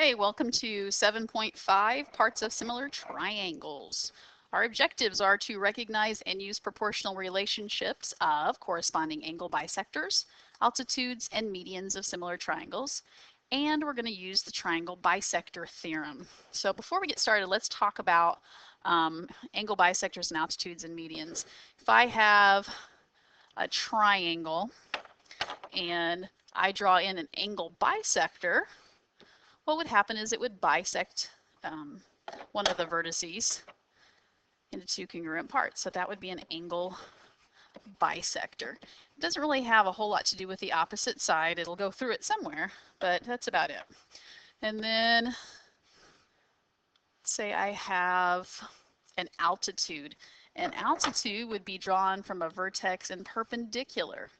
Hey, welcome to 7.5 Parts of Similar Triangles. Our objectives are to recognize and use proportional relationships of corresponding angle bisectors, altitudes, and medians of similar triangles. And we're going to use the triangle bisector theorem. So before we get started, let's talk about angle bisectors and altitudes and medians. If I have a triangle and I draw in an angle bisector, what would happen is it would bisect one of the vertices into two congruent parts. So that would be an angle bisector. It doesn't really have a whole lot to do with the opposite side. It'll go through it somewhere, but that's about it. And then say I have an altitude. An altitude would be drawn from a vertex and perpendicular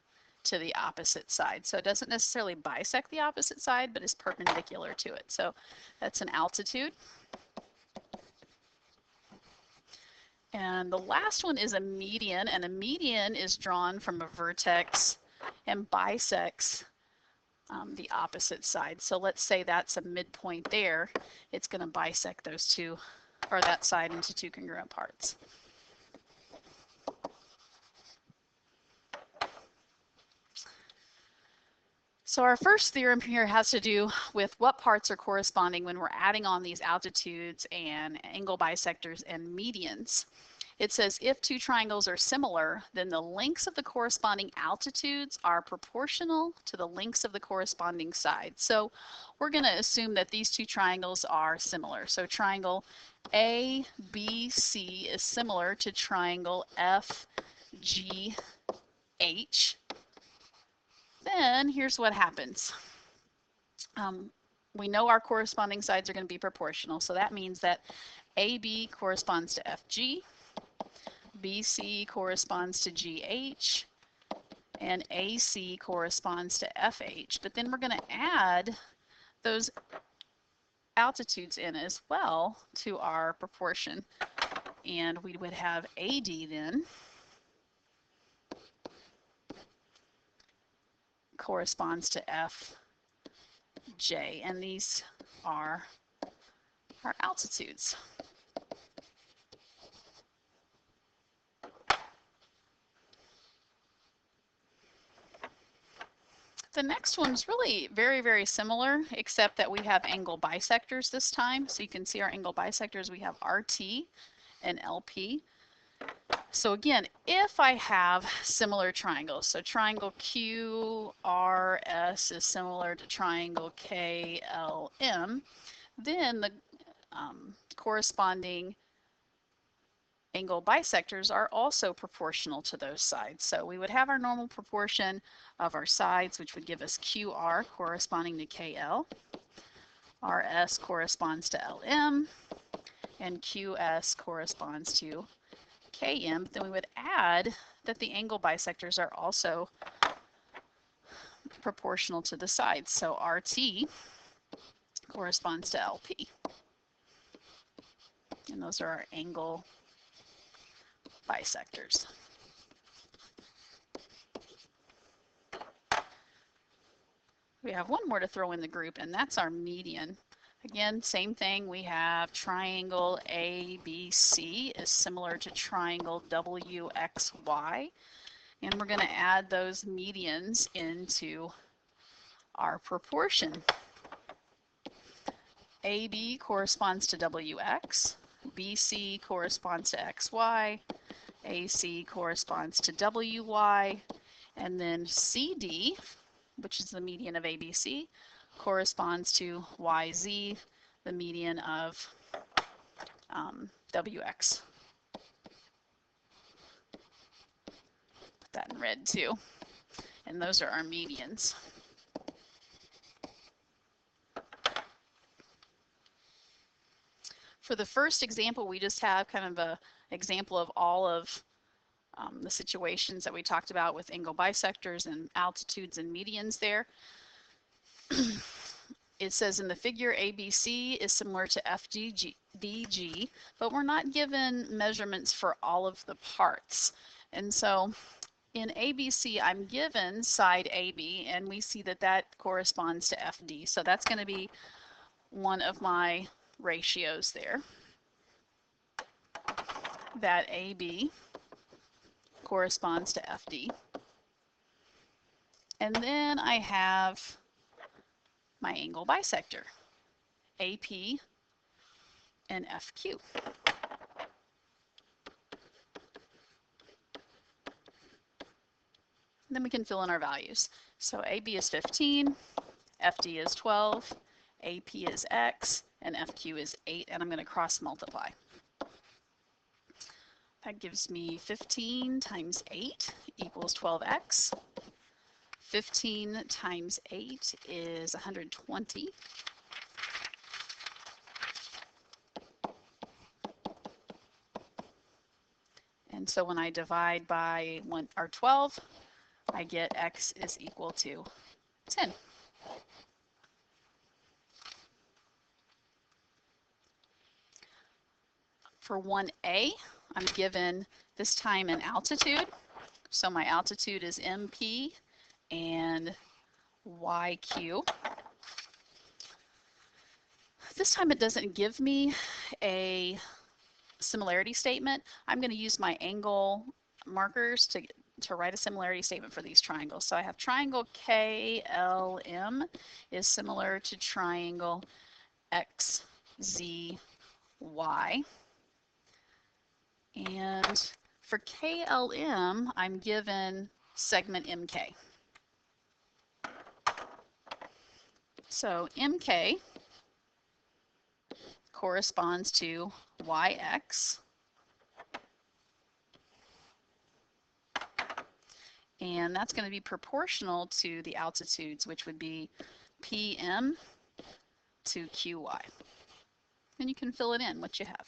to the opposite side. So it doesn't necessarily bisect the opposite side, but is perpendicular to it. So that's an altitude. And the last one is a median, and a median is drawn from a vertex and bisects the opposite side. So let's say that's a midpoint there. It's going to bisect those two, or that side, into two congruent parts. So our first theorem here has to do with what parts are corresponding when we're adding on these altitudes and angle bisectors and medians. It says if two triangles are similar, then the lengths of the corresponding altitudes are proportional to the lengths of the corresponding sides. So we're going to assume that these two triangles are similar. So triangle ABC is similar to triangle FGH. Then here's what happens. We know our corresponding sides are going to be proportional, so that means that AB corresponds to FG, BC corresponds to GH, and AC corresponds to FH. But then we're going to add those altitudes in as well to our proportion, and we would have AD then corresponds to FJ, and these are our altitudes. The next one's really very, very similar, except that we have angle bisectors this time. So you can see our angle bisectors, we have RT and LP. So again, if I have similar triangles, so triangle QRS is similar to triangle KLM, then the corresponding angle bisectors are also proportional to those sides. So we would have our normal proportion of our sides, which would give us QR corresponding to KL, RS corresponds to LM, and QS corresponds to KM. Then we would add that the angle bisectors are also proportional to the sides. So RT corresponds to LP. And those are our angle bisectors. We have one more to throw in the group, and that's our median. Again, same thing. We have triangle ABC is similar to triangle WXY, and we're going to add those medians into our proportion. AB corresponds to WX, BC corresponds to XY, AC corresponds to WY, and then CD, which is the median of ABC, corresponds to YZ, the median of WX. Put that in red too. And those are our medians. For the first example, we just have kind of an example of all of the situations that we talked about with angle bisectors and altitudes and medians there. It says in the figure ABC is similar to FDG, but we're not given measurements for all of the parts. And so in ABC, I'm given side AB, and we see that that corresponds to FD. So that's going to be one of my ratios there, that AB corresponds to FD. And then I have my angle bisector, AP and FQ. Then we can fill in our values. So AB is 15, FD is 12, AP is X, and FQ is 8, and I'm going to cross multiply. That gives me 15 times 8 equals 12X. 15 times 8 is 120. And so when I divide by 12, I get X is equal to 10. For 1A, I'm given this time an altitude. So my altitude is MP and YQ. This time it doesn't give me a similarity statement. I'm going to use my angle markers to write a similarity statement for these triangles. So I have triangle KLM is similar to triangle XZY. And for KLM, I'm given segment MK. So MK corresponds to YX. And that's going to be proportional to the altitudes, which would be PM to QY. And you can fill it in what you have.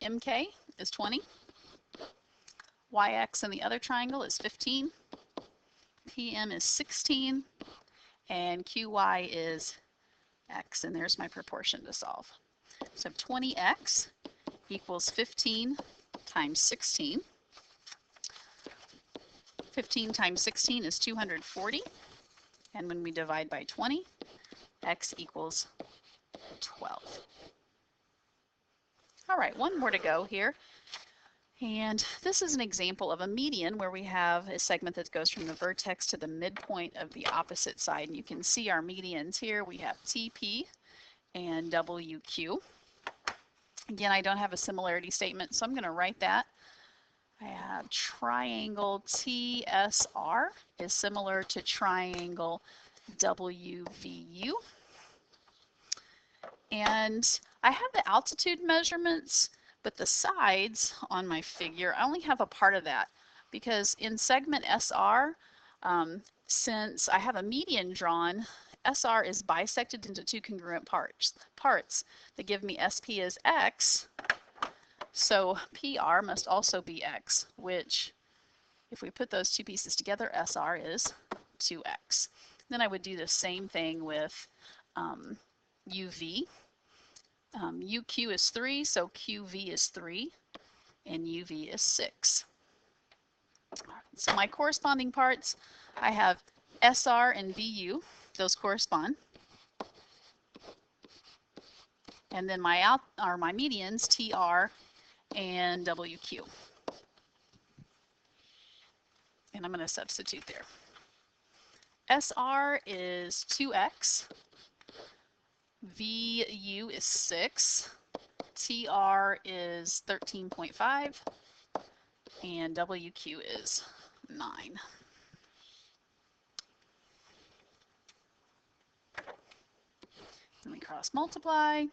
MK is 20. YX in the other triangle is 15. PM is 16. And QY is X. And there's my proportion to solve. So 20X equals 15 times 16. 15 times 16 is 240. And when we divide by 20, X equals 12. All right, one more to go here. And this is an example of a median where we have a segment that goes from the vertex to the midpoint of the opposite side. And you can see our medians here. We have TP and WQ. Again, I don't have a similarity statement, so I'm going to write that. I have triangle TSR is similar to triangle WVU. And I have the altitude measurements, but the sides on my figure, I only have a part of that because in segment SR, since I have a median drawn, SR is bisected into two congruent parts that give me SP as X. So PR must also be X, which if we put those two pieces together, SR is 2X. Then I would do the same thing with UV. UQ is 3, so QV is 3, and UV is 6. So my corresponding parts, I have SR and VU, those correspond. And then my medians, TR and WQ. And I'm going to substitute there. SR is 2X. VU is 6. TR is 13.5. And WQ is 9. Then we cross multiply.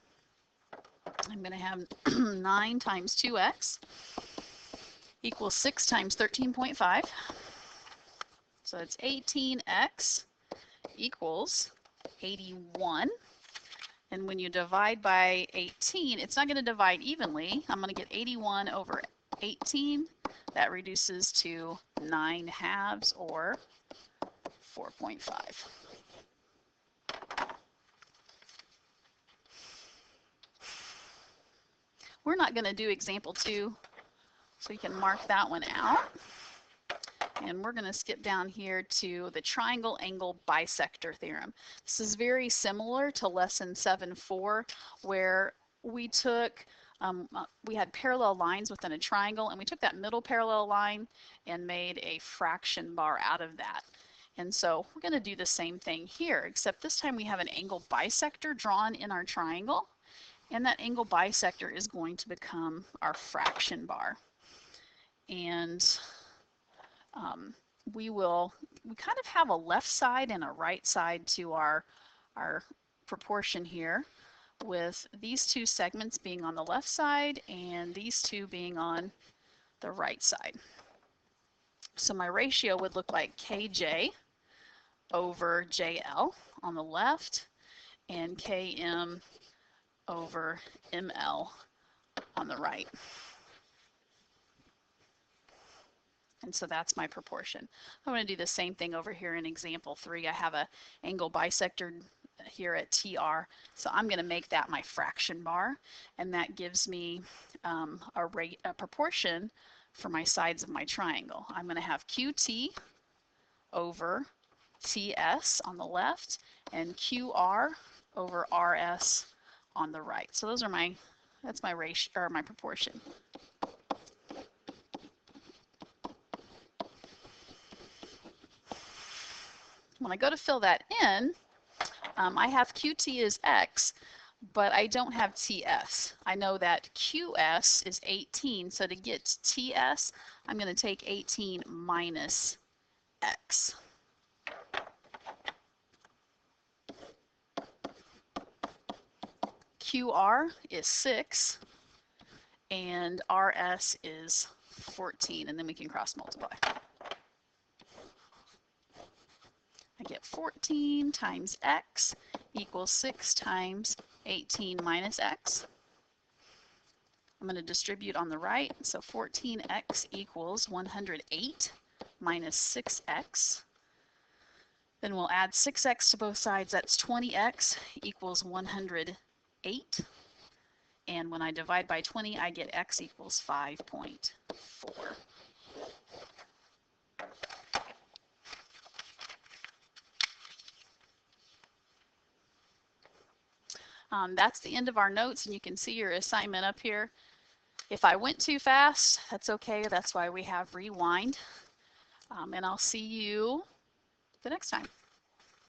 I'm going to have 9 times 2x equals 6 times 13.5. So it's 18x equals 81. And when you divide by 18, it's not going to divide evenly. I'm going to get 81 over 18. That reduces to 9 halves or 4.5. We're not going to do example 2, so you can mark that one out. And we're going to skip down here to the triangle angle bisector theorem. This is very similar to lesson 7.4, where we took we had parallel lines within a triangle, and we took that middle parallel line and made a fraction bar out of that. And so we're going to do the same thing here, except this time we have an angle bisector drawn in our triangle, and that angle bisector is going to become our fraction bar. And we kind of have a left side and a right side to our proportion here, with these two segments being on the left side and these two being on the right side. So my ratio would look like KJ over JL on the left and KM over ML on the right. And so that's my proportion. I'm going to do the same thing over here in example 3. I have an angle bisector here at TR, so I'm going to make that my fraction bar, and that gives me a proportion for my sides of my triangle. I'm going to have QT over TS on the left and QR over RS on the right. So those are that's my ratio, or my proportion. When I go to fill that in, I have QT as X, but I don't have TS. I know that QS is 18, so to get TS, I'm going to take 18 minus X. QR is 6, and RS is 14, and then we can cross multiply. I get 14 times X equals 6 times 18 minus X. I'm going to distribute on the right, so 14X equals 108 minus 6X. Then we'll add 6X to both sides. That's 20X equals 108. And when I divide by 20, I get X equals 5.4. That's the end of our notes, and you can see your assignment up here. If I went too fast, that's okay. That's why we have rewind. And I'll see you the next time.